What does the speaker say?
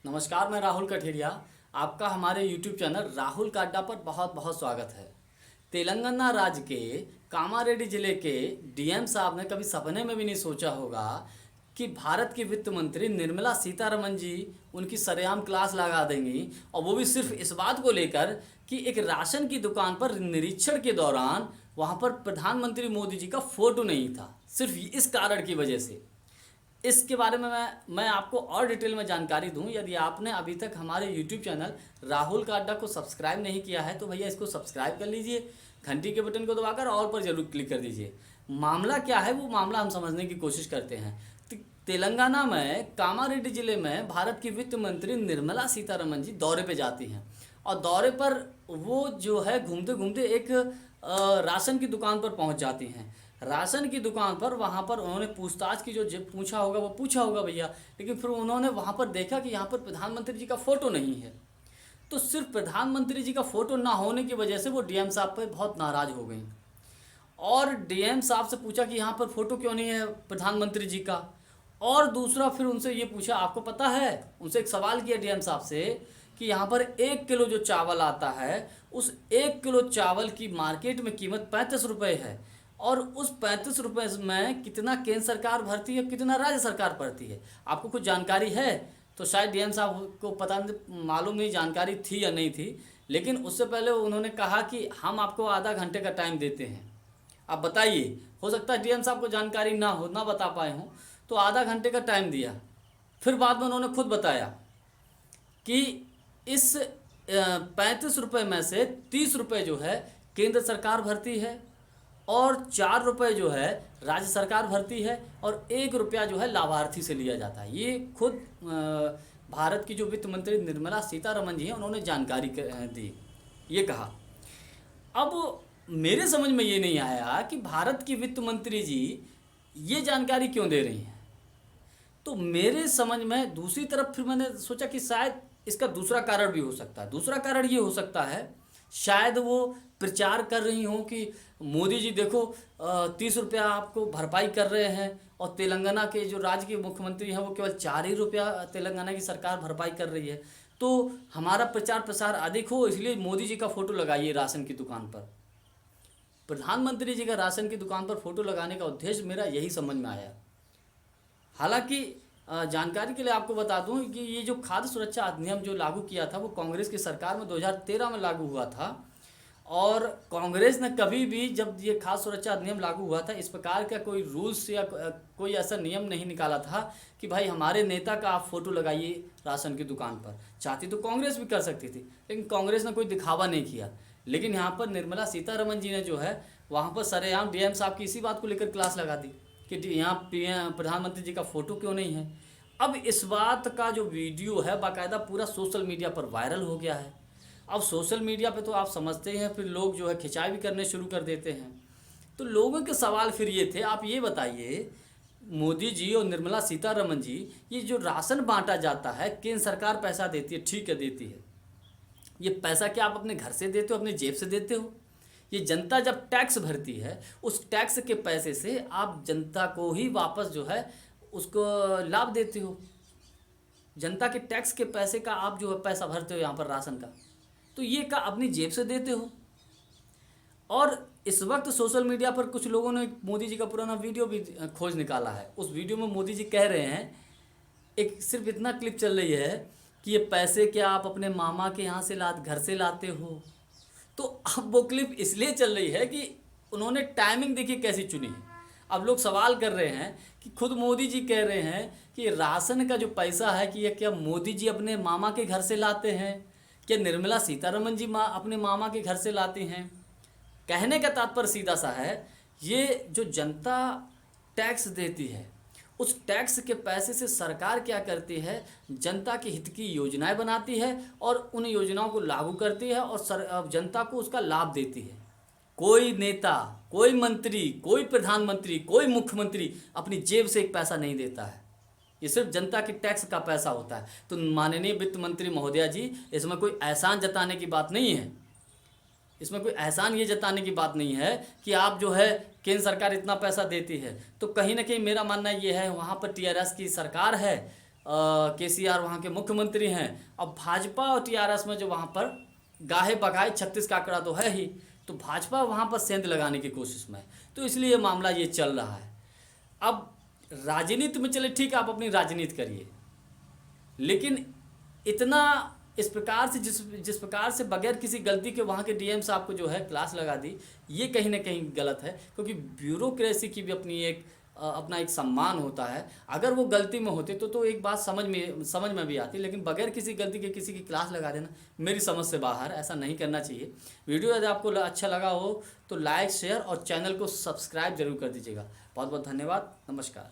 नमस्कार, मैं राहुल कठेरिया। आपका हमारे YouTube चैनल राहुल का अड्डा पर बहुत बहुत स्वागत है। तेलंगाना राज्य के कामारेड्डी जिले के डीएम साहब ने कभी सपने में भी नहीं सोचा होगा कि भारत की वित्त मंत्री निर्मला सीतारमण जी उनकी सरेआम क्लास लगा देंगी, और वो भी सिर्फ इस बात को लेकर कि एक राशन की दुकान पर निरीक्षण के दौरान वहाँ पर प्रधानमंत्री मोदी जी का फोटो नहीं था, सिर्फ इस कारण की वजह से। इसके बारे में मैं आपको और डिटेल में जानकारी दूं। यदि आपने अभी तक हमारे YouTube चैनल राहुल का अड्डा को सब्सक्राइब नहीं किया है तो भैया इसको सब्सक्राइब कर लीजिए, घंटी के बटन को दबाकर ऑल पर जरूर क्लिक कर दीजिए। मामला क्या है वो मामला हम समझने की कोशिश करते हैं। तेलंगाना में कामारेड्डी जिले में भारत की वित्त मंत्री निर्मला सीतारमण जी दौरे पे जाती हैं, और दौरे पर वो जो है घूमते घूमते एक राशन की दुकान पर पहुंच जाती हैं। राशन की दुकान पर वहाँ पर उन्होंने पूछताछ की, जो पूछा होगा वो पूछा होगा भैया, लेकिन फिर उन्होंने वहाँ पर देखा कि यहाँ पर प्रधानमंत्री जी का फ़ोटो नहीं है। तो सिर्फ प्रधानमंत्री जी का फ़ोटो ना होने की वजह से वो डीएम साहब पर बहुत नाराज़ हो गई, और डीएम साहब से पूछा कि यहाँ पर फ़ोटो क्यों नहीं है प्रधानमंत्री जी का। और दूसरा फिर उनसे ये पूछा, आपको पता है, उनसे एक सवाल किया डीएम साहब से कि यहाँ पर 1 किलो जो चावल आता है, उस 1 किलो चावल की मार्केट में कीमत 35 रुपये है, और उस 35 रुपये में कितना केंद्र सरकार भरती है, कितना राज्य सरकार भरती है, आपको कुछ जानकारी है? तो शायद डीएम साहब को पता नहीं, मालूम नहीं जानकारी थी या नहीं थी, लेकिन उससे पहले उन्होंने कहा कि हम आपको आधा घंटे का टाइम देते हैं, आप बताइए। हो सकता है डीएम साहब को जानकारी ना हो, ना बता पाए हों, तो आधा घंटे का टाइम दिया। फिर बाद में उन्होंने खुद बताया कि इस 35 रुपये में से 30 रुपये जो है केंद्र सरकार भरती है, और 4 रुपये जो है राज्य सरकार भरती है, और 1 रुपया जो है लाभार्थी से लिया जाता है। ये खुद भारत की जो वित्त मंत्री निर्मला सीतारमण जी हैं उन्होंने जानकारी दी, ये कहा। अब मेरे समझ में ये नहीं आया कि भारत की वित्त मंत्री जी ये जानकारी क्यों दे रही हैं। तो मेरे समझ में दूसरी तरफ फिर मैंने सोचा कि शायद इसका दूसरा कारण भी हो सकता है। दूसरा कारण ये हो सकता है, शायद वो प्रचार कर रही हों कि मोदी जी देखो 30 रुपया आपको भरपाई कर रहे हैं, और तेलंगाना के जो राज्य के मुख्यमंत्री हैं वो केवल 4 ही रुपया तेलंगाना की सरकार भरपाई कर रही है। तो हमारा प्रचार प्रसार अधिक हो, इसलिए मोदी जी का फ़ोटो लगाइए राशन की दुकान पर। प्रधानमंत्री जी का राशन की दुकान पर फ़ोटो लगाने का उद्देश्य मेरा यही समझ में आया। हालांकि जानकारी के लिए आपको बता दूं कि ये जो खाद्य सुरक्षा अधिनियम जो लागू किया था वो कांग्रेस की सरकार में 2013 में लागू हुआ था, और कांग्रेस ने कभी भी जब ये खाद्य सुरक्षा अधिनियम लागू हुआ था इस प्रकार का कोई रूल्स या कोई ऐसा नियम नहीं निकाला था कि भाई हमारे नेता का आप फ़ोटो लगाइए राशन की दुकान पर। चाहती तो कांग्रेस भी कर सकती थी, लेकिन कांग्रेस ने कोई दिखावा नहीं किया। लेकिन यहाँ पर निर्मला सीतारमण जी ने जो है वहाँ पर सरेआम डीएम साहब की इसी बात को लेकर क्लास लगा दी कि यहाँ प्रधानमंत्री जी का फ़ोटो क्यों नहीं है। अब इस बात का जो वीडियो है बाकायदा पूरा सोशल मीडिया पर वायरल हो गया है। अब सोशल मीडिया पे तो आप समझते हैं, फिर लोग जो है खिंचाई भी करने शुरू कर देते हैं। तो लोगों के सवाल फिर ये थे, आप ये बताइए, मोदी जी और निर्मला सीतारमण जी, ये जो राशन बांटा जाता है, केंद्र सरकार पैसा देती है, ठीक है देती है, ये पैसा क्या आप अपने घर से देते हो, अपने जेब से देते हो? ये जनता जब टैक्स भरती है उस टैक्स के पैसे से आप जनता को ही वापस जो है उसको लाभ देते हो। जनता के टैक्स के पैसे का आप जो है पैसा भरते हो यहाँ पर राशन का, तो ये का अपनी जेब से देते हो। और इस वक्त सोशल मीडिया पर कुछ लोगों ने मोदी जी का पुराना वीडियो भी खोज निकाला है। उस वीडियो में मोदी जी कह रहे हैं, एक सिर्फ इतना क्लिप चल रही है कि ये पैसे क्या आप अपने मामा के यहाँ से घर से लाते हो। तो अब वो क्लिप इसलिए चल रही है कि उन्होंने टाइमिंग देखिए कैसी चुनी है। अब लोग सवाल कर रहे हैं कि खुद मोदी जी कह रहे हैं कि राशन का जो पैसा है कि ये क्या मोदी जी अपने मामा के घर से लाते हैं, क्या निर्मला सीतारमण जी अपने मामा के घर से लाती हैं। कहने का तात्पर्य सीधा सा है, ये जो जनता टैक्स देती है उस टैक्स के पैसे से सरकार क्या करती है, जनता के हित की योजनाएं बनाती है और उन योजनाओं को लागू करती है और जनता को उसका लाभ देती है। कोई नेता, कोई मंत्री, कोई प्रधानमंत्री, कोई मुख्यमंत्री अपनी जेब से एक पैसा नहीं देता है, ये सिर्फ जनता के टैक्स का पैसा होता है। तो माननीय वित्त मंत्री महोदया जी, इसमें कोई एहसान जताने की बात नहीं है, इसमें कोई एहसान ये जताने की बात नहीं है कि आप जो है केंद्र सरकार इतना पैसा देती है। तो कहीं ना कहीं मेरा मानना ये है, वहाँ पर टीआरएस की सरकार है केसीआर वहाँ के मुख्यमंत्री हैं। अब भाजपा और टीआरएस में जो वहाँ पर गाहे बगाए 36 का आंकड़ा तो है ही, तो भाजपा वहाँ पर सेंध लगाने की कोशिश में है, तो इसलिए ये मामला ये चल रहा है। अब राजनीति में चले ठीक है, आप अपनी राजनीति करिए, लेकिन इतना इस प्रकार से जिस प्रकार से बगैर किसी गलती के वहाँ के डीएम साहब को जो है क्लास लगा दी, ये कहीं ना कहीं गलत है। क्योंकि ब्यूरोक्रेसी की भी अपनी अपना एक सम्मान होता है। अगर वो गलती में होते तो एक बात समझ में भी आती, लेकिन बगैर किसी गलती के किसी की क्लास लगा देना मेरी समझ से बाहर, ऐसा नहीं करना चाहिए। वीडियो यदि आपको अच्छा लगा हो तो लाइक शेयर और चैनल को सब्सक्राइब जरूर कर दीजिएगा। बहुत बहुत धन्यवाद, नमस्कार।